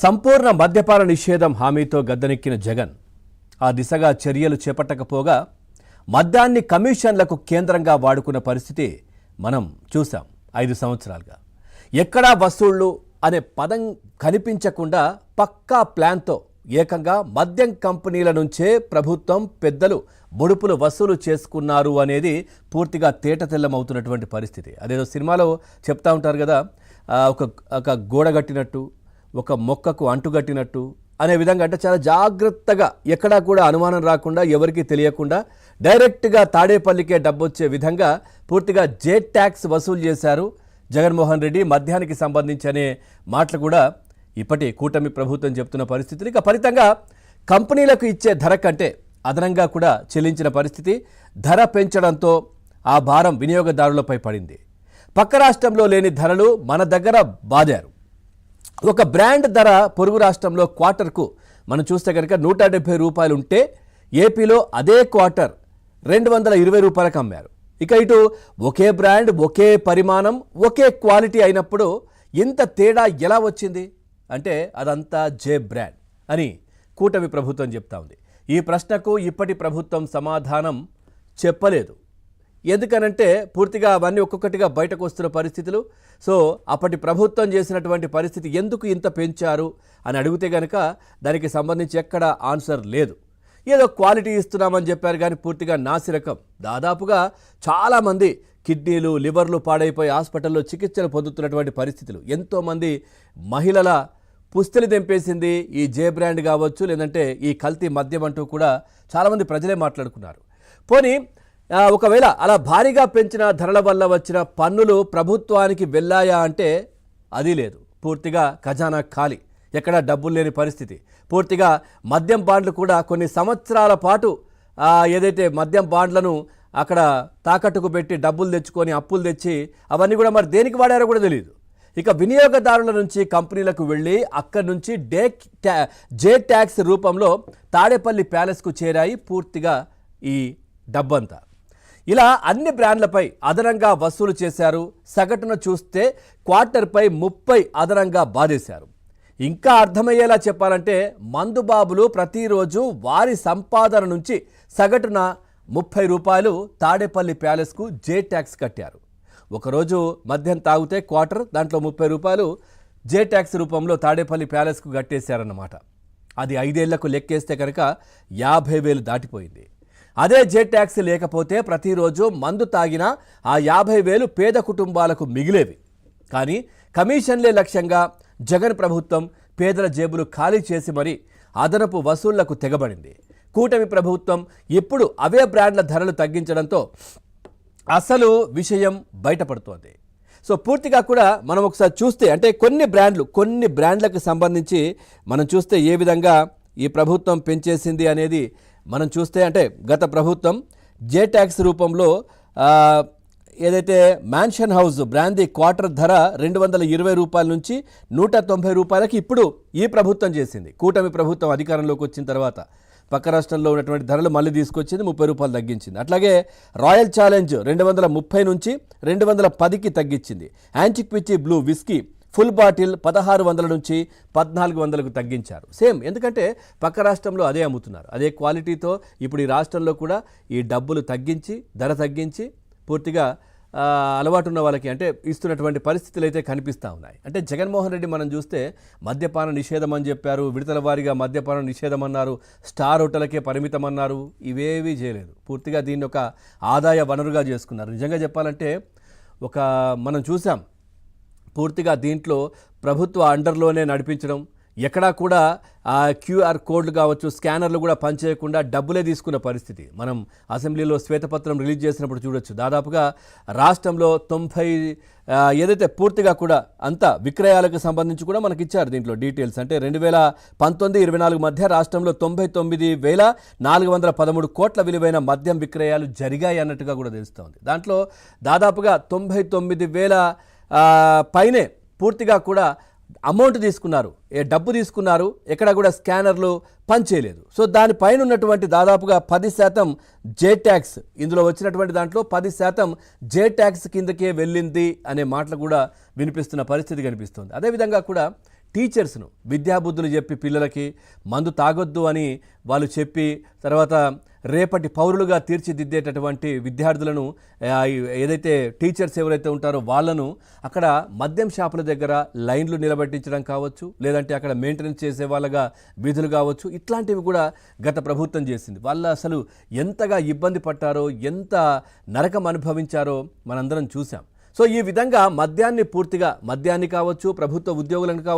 సంపూర్ణ మద్యపాన నిషేధం హామీతో గద్దెనెక్కిన జగన్ ఆ దిశగా చర్యలు చేపట్టకపోగా మద్యాన్ని కమిషన్లకు కేంద్రంగా వాడుకున్న పరిస్థితి మనం చూసాం 5 సంవత్సరాలుగా. ఎక్కడా వసూళ్లు అనే పదం కనిపించకుండా పక్కా ప్లాన్తో ఏకంగా మద్యం కంపెనీల నుంచే ప్రభుత్వం పెద్దలు ముడుపులు వసూలు చేసుకున్నారు అనేది పూర్తిగా తేటతెల్లమవుతున్నటువంటి పరిస్థితి. అదేదో సినిమాలో చెప్తా ఉంటారు కదా, ఒక గోడ కట్టినట్టు, ఒక మొక్కకు అంటుగట్టినట్టు అనే విధంగా. అంటే చాలా జాగ్రత్తగా ఎక్కడా కూడా అనుమానం రాకుండా, ఎవరికీ తెలియకుండా డైరెక్ట్గా తాడేపల్లికే డబ్బు వచ్చే విధంగా పూర్తిగా జెట్ ట్యాక్స్ వసూలు చేశారు జగన్మోహన్ రెడ్డి మద్యానికి సంబంధించి అనే మాటలు కూడా ఇప్పటి కూటమి ప్రభుత్వం చెప్తున్న పరిస్థితులు. ఇక ఫలితంగా కంపెనీలకు ఇచ్చే ధర కంటే అదనంగా కూడా చెల్లించిన పరిస్థితి. ధర పెంచడంతో ఆ భారం వినియోగదారులపై పడింది. పక్క రాష్ట్రంలో లేని ధరలు మన దగ్గర బాదారు. ఒక బ్రాండ్ ధర పొరుగు రాష్ట్రంలో క్వార్టర్కు మనం చూస్తే కనుక 170 రూపాయలు ఉంటే ఏపీలో అదే క్వార్టర్ 220 రూపాయలకు అమ్మారు. ఇక ఇటు ఒకే బ్రాండ్, ఒకే పరిమాణం, ఒకే క్వాలిటీ అయినప్పుడు ఇంత తేడా ఎలా వచ్చింది అంటే అదంతా జే బ్రాండ్ అని కూటమి ప్రభుత్వం చెప్తా ఉంది. ఈ ప్రశ్నకు ఇప్పటి ప్రభుత్వం సమాధానం చెప్పలేదు. ఎందుకనంటే పూర్తిగా అవన్నీ ఒక్కొక్కటిగా బయటకు వస్తున్న పరిస్థితులు. సో అప్పటి ప్రభుత్వం చేసినటువంటి పరిస్థితి ఎందుకు ఇంత పెంచారు అని అడిగితే కనుక దానికి సంబంధించి ఎక్కడ ఆన్సర్ లేదు. ఏదో క్వాలిటీ ఇస్తున్నామని చెప్పారు కానీ పూర్తిగా నాసిరకం. దాదాపుగా చాలామంది కిడ్నీలు, లివర్లు పాడైపోయి హాస్పిటల్లో చికిత్సలు పొందుతున్నటువంటి పరిస్థితులు. ఎంతోమంది మహిళల పుస్తలు తెంపేసింది ఈ జే బ్రాండ్ కావచ్చు, లేదంటే ఈ కల్తీ మద్యం అంటూ కూడా చాలామంది ప్రజలే మాట్లాడుకున్నారు. పోనీ ఒకవేళ అలా భారీగా పెంచిన ధరల వల్ల వచ్చిన పన్నులు ప్రభుత్వానికి వెళ్ళాయా అంటే అది లేదు. పూర్తిగా ఖజానా ఖాళీ, ఎక్కడా డబ్బులు లేని పరిస్థితి. పూర్తిగా మద్యం బాండ్లు కూడా కొన్ని సంవత్సరాల పాటు ఏదైతే మద్యం బాండ్లను అక్కడ తాకట్టుకు పెట్టి డబ్బులు తెచ్చుకొని అప్పులు తెచ్చి అవన్నీ కూడా మరి దేనికి వాడారో కూడా తెలియదు. ఇక వినియోగదారుల నుంచి కంపెనీలకు వెళ్ళి అక్కడి నుంచి జే ట్యాక్స్ రూపంలో తాడేపల్లి ప్యాలెస్కు చేరాయి పూర్తిగా ఈ డబ్బంతా. ఇలా అన్ని బ్రాండ్లపై అదనంగా వసూలు చేశారు. సగటున చూస్తే క్వార్టర్పై 30 అదనంగా బాధేశారు. ఇంకా అర్థమయ్యేలా చెప్పాలంటే మందుబాబులు ప్రతిరోజు వారి సంపాదన నుంచి సగటున 30 రూపాయలు తాడేపల్లి ప్యాలెస్కు జే ట్యాక్స్ కట్టారు. ఒకరోజు మద్యం తాగితే క్వార్టర్, దాంట్లో 30 రూపాయలు జే ట్యాక్స్ రూపంలో తాడేపల్లి ప్యాలెస్కు కట్టేశారన్నమాట. అది 5 ఏళ్లకు లెక్కేస్తే కనుక 50,000 దాటిపోయింది. అదే జే ట్యాక్స్ లేకపోతే ప్రతిరోజు మందు తాగినా ఆ 50,000 పేద కుటుంబాలకు మిగిలేవి. కానీ కమిషన్లే లక్ష్యంగా జగన్ ప్రభుత్వం పేదల జేబులు ఖాళీ చేసి మరీ అదనపు వసూళ్లకు తెగబడింది. కూటమి ప్రభుత్వం ఇప్పుడు అవే బ్రాండ్ల ధరలు తగ్గించడంతో అసలు విషయం బయటపడుతోంది. సో పూర్తిగా కూడా మనం ఒకసారి చూస్తే అంటే కొన్ని బ్రాండ్లకు సంబంధించి మనం చూస్తే ఏ విధంగా ఈ ప్రభుత్వం పెంచేసింది అనేది మనం చూస్తే, అంటే గత ప్రభుత్వం జే ట్యాక్స్ రూపంలో ఏదైతే మ్యాన్షన్ హౌస్ బ్రాందీ క్వార్టర్ ధర 220 రూపాయల నుంచి 190 రూపాయలకి ఇప్పుడు ఈ ప్రభుత్వం చేసింది. కూటమి ప్రభుత్వం అధికారంలోకి వచ్చిన తర్వాత పక్క రాష్ట్రంలో ఉన్నటువంటి ధరలు మళ్ళీ తీసుకొచ్చింది, 30 రూపాయలు తగ్గించింది. అట్లాగే రాయల్ ఛాలెంజ్ 230 నుంచి 210కి తగ్గించింది. యాంటిక్ పిచ్చి బ్లూ విస్కీ ఫుల్ బాటిల్ 1600 నుంచి 1400కు తగ్గించారు. సేమ్, ఎందుకంటే పక్క రాష్ట్రంలో అదే అమ్ముతున్నారు, అదే క్వాలిటీతో ఇప్పుడు ఈ రాష్ట్రంలో కూడా ఈ డబ్బులు తగ్గించి, ధర తగ్గించి పూర్తిగా అలవాటు ఉన్న వాళ్ళకి అంటే ఇస్తున్నటువంటి పరిస్థితులు అయితే కనిపిస్తూ ఉన్నాయి. అంటే జగన్మోహన్ రెడ్డి మనం చూస్తే మద్యపాన నిషేధం అని చెప్పారు, విడతల వారీగా మద్యపాన నిషేధం అన్నారు, స్టార్ హోటలకే పరిమితం అన్నారు. ఇవేవీ చేయలేదు. పూర్తిగా దీన్ని ఒక ఆదాయ వనరుగా చేసుకున్నారు. నిజంగా చెప్పాలంటే మనం చూసాం పూర్తిగా దీంట్లో ప్రభుత్వ అండర్లోనే నడిపించడం, ఎక్కడా కూడా ఆ క్యూఆర్ కోడ్లు కావచ్చు, స్కానర్లు కూడా పనిచేయకుండా డబ్బులే తీసుకున్న పరిస్థితి మనం అసెంబ్లీలో శ్వేతపత్రం రిలీజ్ చేసినప్పుడు చూడొచ్చు. దాదాపుగా రాష్ట్రంలో 90 ఏదైతే పూర్తిగా కూడా అంతా విక్రయాలకు సంబంధించి కూడా మనకి ఇచ్చారు దీంట్లో డీటెయిల్స్. అంటే 2019-24 మధ్య రాష్ట్రంలో 99,413 కోట్ల విలువైన మద్యం విక్రయాలు జరిగాయి అన్నట్టుగా కూడా తెలుస్తోంది. దాంట్లో దాదాపుగా 99,000 పైనే పూర్తిగా కూడా అమౌంట్ తీసుకున్నారు, డబ్బు తీసుకున్నారు, ఎక్కడ కూడా స్కానర్లు పనిచేయలేదు. సో దానిపైన ఉన్నటువంటి దాదాపుగా 10% జే ట్యాక్స్, ఇందులో వచ్చినటువంటి దాంట్లో 10% జే ట్యాక్స్ కిందకే వెళ్ళింది అనే మాటలు కూడా వినిపిస్తున్న పరిస్థితి కనిపిస్తుంది. అదేవిధంగా కూడా టీచర్స్ను విద్యాబుద్ధులు చెప్పి పిల్లలకి మందు తాగొద్దు అని వాళ్ళు చెప్పి తర్వాత రేపటి పౌరులుగా తీర్చిదిద్దేటటువంటి విద్యార్థులను ఏదైతే టీచర్స్ ఎవరైతే ఉంటారో వాళ్ళను అక్కడ మద్యం షాపుల దగ్గర లైన్లు నిలబెట్టించడం కావచ్చు, లేదంటే అక్కడ మెయింటెనెన్స్ చేసే వాళ్ళగా విధులు కావచ్చు, ఇట్లాంటివి కూడా గత ప్రభుత్వం చేసింది. వాళ్ళు అసలు ఎంతగా ఇబ్బంది పట్టారో, ఎంత నరకం అనుభవించారో మనందరం చూసాం. సో ఈ విధంగా మద్యాన్ని కావచ్చు, ప్రభుత్వ ఉద్యోగులను